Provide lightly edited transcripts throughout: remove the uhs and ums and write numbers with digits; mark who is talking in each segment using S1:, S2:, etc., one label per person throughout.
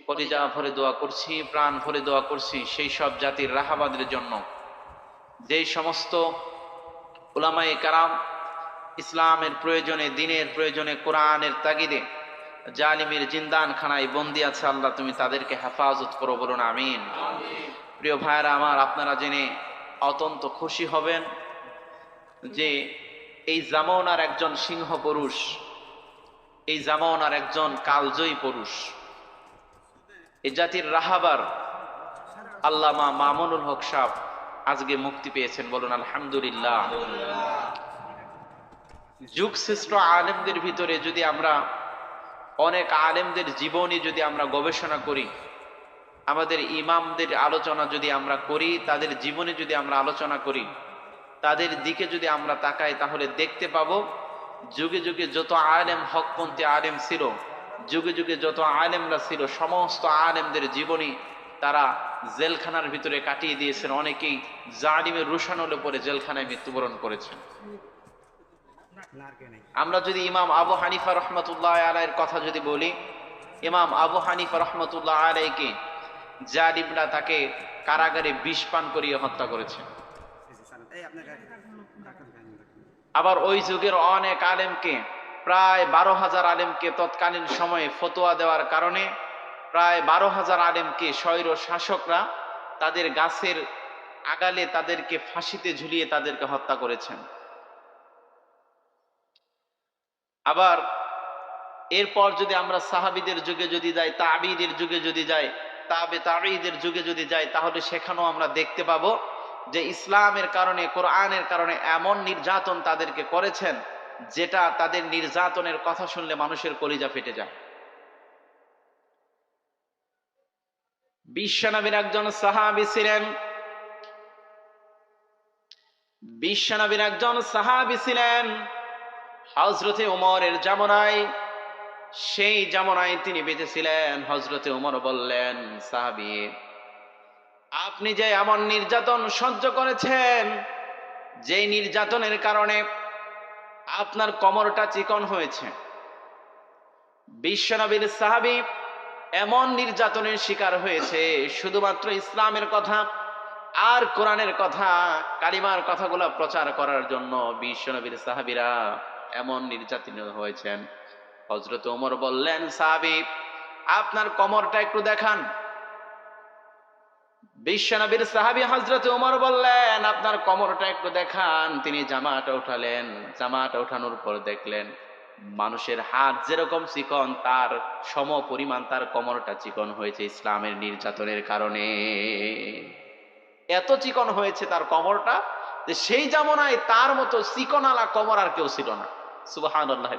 S1: কলিজা ভরে দোয়া করছি, প্রাণ ভরে দোয়া করছি সেই সব জাতির রাহাবাদের জন্য যেই সমস্ত উলামায়ে কারাম ইসলামের প্রয়োজনে, দিনের প্রয়োজনে, কোরআনের তাগিদে জালিমের জিন্দান খানায় বন্দি আছে। আল্লাহ তুমি তাদেরকে হেফাজত করো, বলুন আমিন। প্রিয় ভাইরা আমার, আপনারা জেনে অত্যন্ত খুশি হবেন যে এই জামানার একজন সিংহ পুরুষ, এই জামানার একজন কালজয়ী পুরুষ, এই জাতির রাহাবার আল্লামা মামুনুল হক সাহেব আজকে মুক্তি পেয়েছেন, বলুন আলহামদুলিল্লাহ। যুগ শ্রেষ্ঠ আলেমদের ভিতরে যদি আমরা অনেক আলেমদের জীবনী যদি আমরা গবেষণা করি, আমাদের ইমামদের আলোচনা যদি আমরা করি, তাদের জীবনে যদি আমরা আলোচনা করি, তাদের দিকে যদি আমরা তাকাই, তাহলে দেখতে পাবো যুগে যুগে যত আলেম, হকপন্থী আলেম ছিল, যুগে যুগে যত আলেমরা ছিল, সমস্ত আলেমদের জীবনী তারা জেলখানার ভিতরে কাটিয়ে দিয়েছেন। অনেকেই জালিমের রুশানলে পরে জেলখানায় মৃত্যুবরণ করেছেন। আমরা যদি ইমাম আবু হানিফা রহমতুল্লাহ আলাইহির কথা যদি বলি, ইমাম আবু হানিফা রহমতুল্লাহ আলাইকে জালিমরা তাকে কারাগারে বিষ পান করিয়ে হত্যা করেছেন। আবার ওই যুগের অনেক আলেমকে, প্রায় 12,000 আলেমকে তৎকালীন সময়ে ফতোয়া দেওয়ার কারণে প্রায় 12,000 আলেমকে স্বৈর শাসকরা তাদের গাছের আগালে তাদেরকে ফাঁসিতে ঝুলিয়ে তাদেরকে হত্যা করেছেন। আবার এরপর যদি আমরা সাহাবীদের যুগে যদি যাই, তাবিঈদের যুগে যদি যাই, তাবিঈদের যুগে যদি যাই, তাহলে সেখানেও আমরা দেখতে পাবো যে ইসলামের কারণে, কোরআনের কারণে এমন নির্যাতন তাদেরকে করেছেন যেটা তাদের নির্যাতনের কথা শুনলে মানুষের কলিজা ফেটে যায়। বিশ্বনবীর একজন সাহাবী ছিলেন, বিশ্বনবীর একজন সাহাবী ছিলেন হযরতে ওমরের জামানায়। সেই জামানায় তিনি বেঁচে ছিলেন। হযরতে ওমর বললেন, সাহাবী, আপনি যে এমন নির্যাতন সহ্য করেছেন, যেই নির্যাতনের কারণে আপনার কোমরটা চিকন হয়েছে। বিশ্বনবীর সাহাবী এমন নির্যাতনের শিকার হয়েছে, শুধুমাত্র ইসলামের কথা আর কোরআনের কথা, কালিমার কথাগুলো প্রচার করার জন্য বিশ্বনবীর সাহাবীরা এমন নির্যাতিত হয়েছেন। হযরত ওমর বললেন, সাহাবী, আপনার কোমরটা একটু দেখান। বিশ্বনবীর সাহাবী হযরত ওমর বললেন, আপনার কোমরটা একটু দেখান। তিনি জামাটা উঠালেন। জামাটা উঠানোর পর দেখলেন মানুষের হাত যেরকম চিকন, তার সম পরিমাণ তার কোমরটা চিকন হয়েছে ইসলামের নির্যাতনের কারণে। এত চিকন হয়েছে তার কোমরটা যে সেই জামানায় তার মতো চিকনালা কোমর আর কেউ ছিল না। সুবহানাল্লাহ।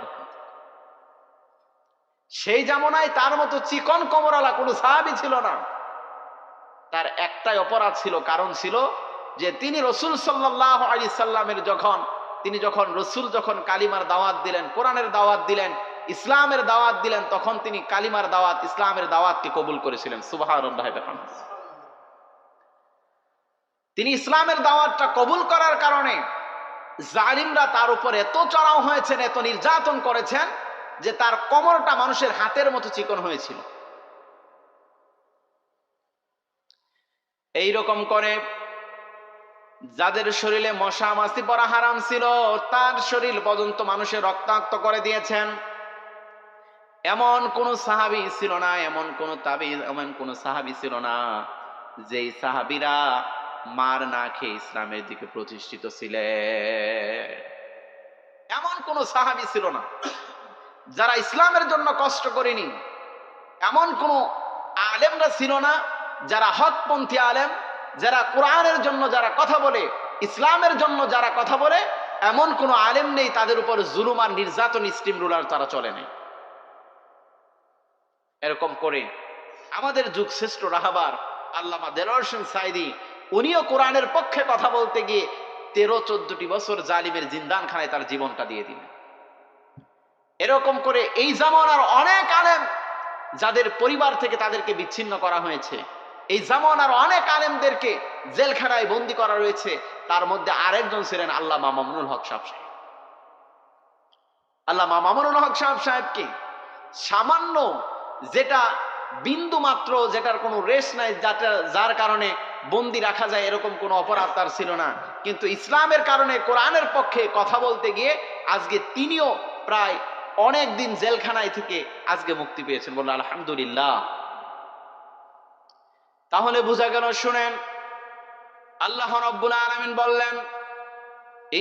S1: সেই জামানায় তার মতো চিকন কোমরালা কোনো সাহাবী ছিল না। তার একটাই অপরাধ ছিল, কারণ ছিল যে তিনি রাসূল সাল্লাল্লাহু আলাইহি সাল্লামের যখন রাসূল যখন কালিমার দাওয়াত দিলেন, কোরআনের দাওয়াত দিলেন, ইসলামের দাওয়াত দিলেন, তখন তিনি কালিমার দাওয়াত, ইসলামের দাওয়াতকে কবুল করেছিলেন। সুবহানাল্লাহ। তিনি ইসলামের দাওয়াতটা কবুল করার কারণে জালিমরা তার উপর এত চড়াও হয়েছেন, এত নির্যাতন করেছেন যে তার কোমরটা মানুষের হাতের মতো চিকন হয়েছিল। এইরকম করে যাদের শরীরে মশা মাছি পড়া হারাম ছিল, তার শরীর পর্যন্ত মানুষের রক্তাক্ত করে দিয়েছেন। এমন কোন সাহাবী ছিল না, এমন কোন সাহাবী ছিল না যেই সাহাবীরা মার না খেয়ে ইসলামের দিকে প্রতিষ্ঠিত ছিলেন। এমন কোন সাহাবী ছিল না যারা ইসলামের জন্য কষ্ট করেনি। এমন কোন আলেমরা ছিল না যারা হকপন্থী আলেম, যারা কোরআনের জন্য যারা কথা বলে, ইসলামের জন্য যারা কথা বলে, এমন কোন আলেম নেই তাদের উপর জুলুম আর নির্যাতন, স্টিম রুলার তারা চলে নাই। এরকম করে আমাদের যুগ শ্রেষ্ঠ রাহাবার আল্লামা দেলোয়ার হোসেন সাঈদী, উনিও কোরআনের পক্ষে কথা বলতে গিয়ে 13-14টি বছর জালিমের জিন্দানখানায় তার জীবনটা দিয়ে দিলেন। এরকম করে এই জামানার অনেক আলেম যাদের পরিবার থেকে তাদেরকে বিচ্ছিন্ন করা হয়েছে, এই জামানার অনেক আলেমদেরকে জেলখানায় বন্দী করা রয়েছে। তার মধ্যে আরেকজন ছিলেন আল্লামা মামুনুল হক সাহেব। আল্লামা মামুনুল হক সাহেবকে সামান্য যেটা বিন্দু মাত্র যেটার কোনো রেশ নাই, যার কারণে বন্দি রাখা যায় এরকম কোনো অপরাধ তার ছিল না। কিন্তু ইসলামের কারণে, কোরআনের পক্ষে কথা বলতে গিয়ে আজকে তিনিও প্রায় অনেক দিন জেলখানায় থেকে আজকে মুক্তি পেয়েছেন। বলল আলহামদুলিল্লাহ। তাহলে বোঝা গেল, শুনেন, আল্লাহ রাব্বুল আলামিন বললেন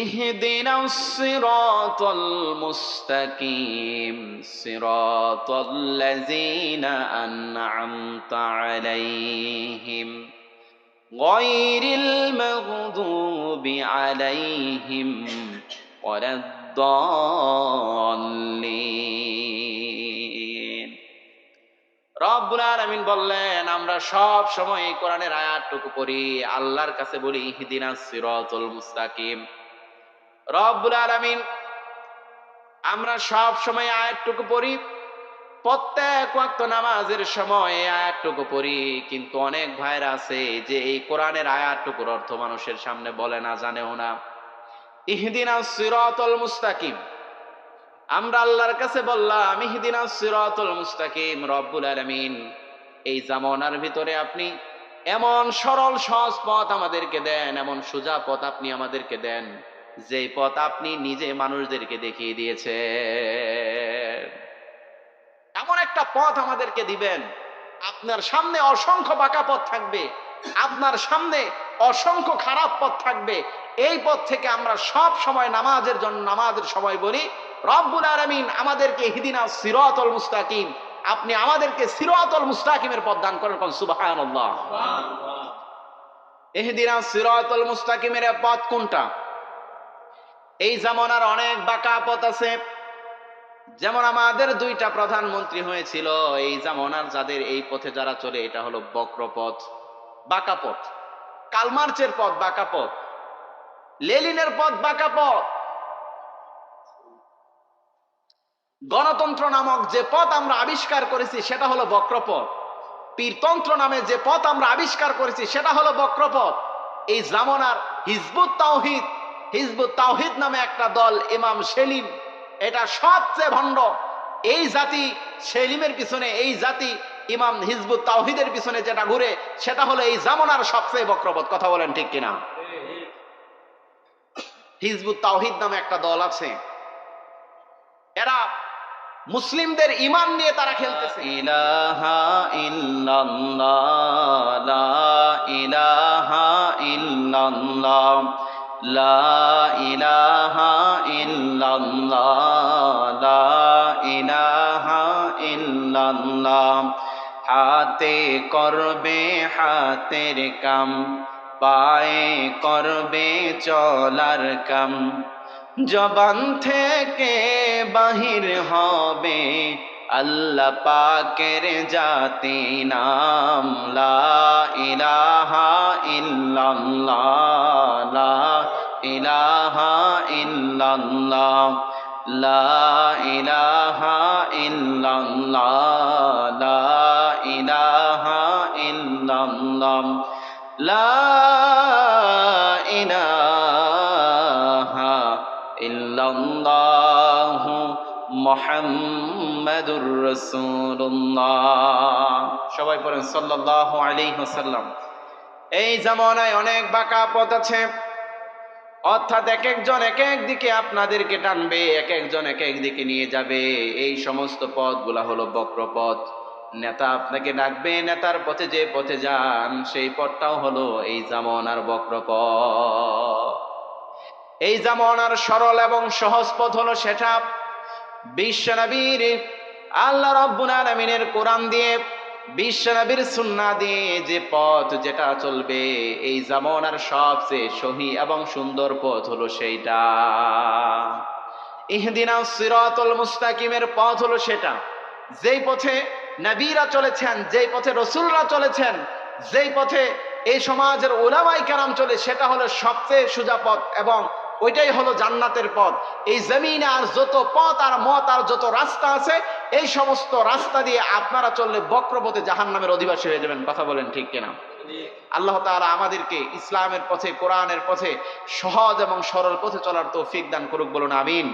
S1: ইহদিনাস সিরাতাল মুস্তাকিম সিরাতাল্লাযীনা আন'আমতা আলাইহিম গায়রিল মাগদুবি আলাইহিম ওয়ালাদ-দাল্লিন। রব্বুল আলামিন বললেন, আমরা সব সময় এই কোরআনের আয়াতটুকু পড়ি, আল্লাহর কাছে বলি ইহদিনাস সিরাতাল মুস্তাকিম। রব্বুল আলামিন, আমরা সব সময় আয়াতটুকু পড়ি, প্রত্যেক ওয়াক্ত নামাজের সময় এই আয়াতটুকু পড়ি, কিন্তু অনেক ভাইরা আছে যে এই কোরআনের আয়াতটুকুর অর্থ মানুষের সামনে বলে না, জানেও না। ইহদিনাস সিরাতাল মুস্তাকিম, আমরা আল্লাহর কাছে বললাম ইহদিনাস সিরাতাল মুস্তাকিম। রব্বুল আলামিন, এই জামানার ভিতরে আপনি এমন সরল সহজ পথ আমাদেরকে দেন, এমন সোজা পথ আপনি আমাদেরকে দেন, যে পথ আপনি নিজে মানুষদেরকে দেখিয়ে দিয়েছেন। এমন একটা পথ আমাদেরকে দিবেন, আপনার সামনে অসংখ্য বাঁকা পথ থাকবে, আপনার সামনে অসংখ্য খারাপ পথ থাকবে। এই পথ থেকে আমরা সব সময় নামাজের জন্য, নামাজের সময় বলি রব্বুল আলামিন আমাদেরকে ইহদিনাস সিরাতাল মুস্তাকিম, আপনি আমাদেরকে সিরাতাল মুস্তাকিমের পথ দান করেন। সুবহানাল্লাহ। ইহদিনাস সিরাতাল মুস্তাকিমের পথ কোনটা? এই জামানার অনেক বাঁকা পথ আছে। যেমন আমাদের দুইটা প্রধানমন্ত্রী হয়েছিল, এই জামানার যাদের এই পথে যারা চলে, এটা হলো বক্র পথ, বাঁকা পথ। কালমার্চের পথ বাঁকা পথ, লেনিনের পথ বাঁকা পথ। গণতন্ত্র নামক যে পথ আমরা আবিষ্কার করেছি সেটা হলো বক্রপথ। পীরতন্ত্র নামে যে পথ আমরা আবিষ্কার করেছি সেটা হলো বক্রপথ। এই জামানার হিজবুত তাওহীদ নামে একটা দল, ইমাম সেলিম, এটা সবচেয়ে ভণ্ড। এই জাতি সেলিমের পিছনে, এই জাতি ইমাম হিজবুত তাওহীদের পিছনে যেটা ঘুরে সেটা হলো এই জামানার সবচেয়ে বক্রপথ। কথা বলেন ঠিক কিনা? হিজবুত তাওহীদ নামে একটা দল আছে, এরা মুসলিমদের ঈমান নিয়ে তারা খেলতেছে। ইলাহা ইল্লাল্লাহ, লা ইলাহা ইল্লাল্লাহ, লা ইলাহা ইল্লাল্লাহ, লা ইলাহা ইল্লাল্লাহ। হাতে করবে হাতের কাম, পায়ে করবে চলার কাম, জবান থেকে বাহির হবে আল্লাহ পাকের জাতি নাম। লা ইলাহা ইল্লাল্লাহ, লা ইলাহা ইল্লাল্লাহ, লা ইলাহা ইল্লাল্লাহ, লা ইলাহা ইল্লাল্লাহ, লা ইলাহা ইল্লাল্লাহু মুহাম্মাদুর রাসূলুল্লাহ। সবাই পড়েন সাল্লাল্লাহু আলাইহি ওয়াসাল্লাম। এই জামানায় অনেক বাঁকা পথ আছে, অর্থাৎ এক একজন এক এক দিকে আপনাদেরকে টানবে, এক একজন এক এক দিকে নিয়ে যাবে। এই সমস্ত পথগুলা হলো বক্রপথ। নেতা আপনাকে ডাকবে, নেতার পথে যে পথে যান সেই পথটাও হলো এই জামানার বক্রপথ। এই জামানার সরল এবং সহজ পথ হলো সেটা বিশ্বনবীর, আল্লাহ রাব্বুল আলামিনের কোরআন দিয়ে, বিশ্বনবীর সুন্নাহ দিয়ে যে পথ, যেটা চলবে, এই জামানার সবচেয়ে সহি এবং সুন্দর পথ হলো সেইটা। ইহদিনাস সিরাতাল মুস্তাকিমের পথ হলো সেটা, যেই পথে নবীরা চলেছেন, যেই পথে রাসূলরা চলেছেন, যেই পথে এই সমাজের উলামায়ে কেরাম চলে, সেটা হলো সবচেয়ে সোজা পথ এবং ওইটাই হলো জান্নাতের পথ। এই জমিনে আর যত পথ আর মত আর যত রাস্তা আছে, এই সমস্ত রাস্তা দিয়ে আপনারা চললে বক্রপথে জাহান্নামের অধিবাসী হয়ে যাবেন। কথা বলেন ঠিক কিনা? আল্লাহ তাআলা আমাদেরকে ইসলামের পথে, কোরআনের পথে, সহজ এবং সরল পথে চলার তৌফিক দান করুক। বলুন আমিন।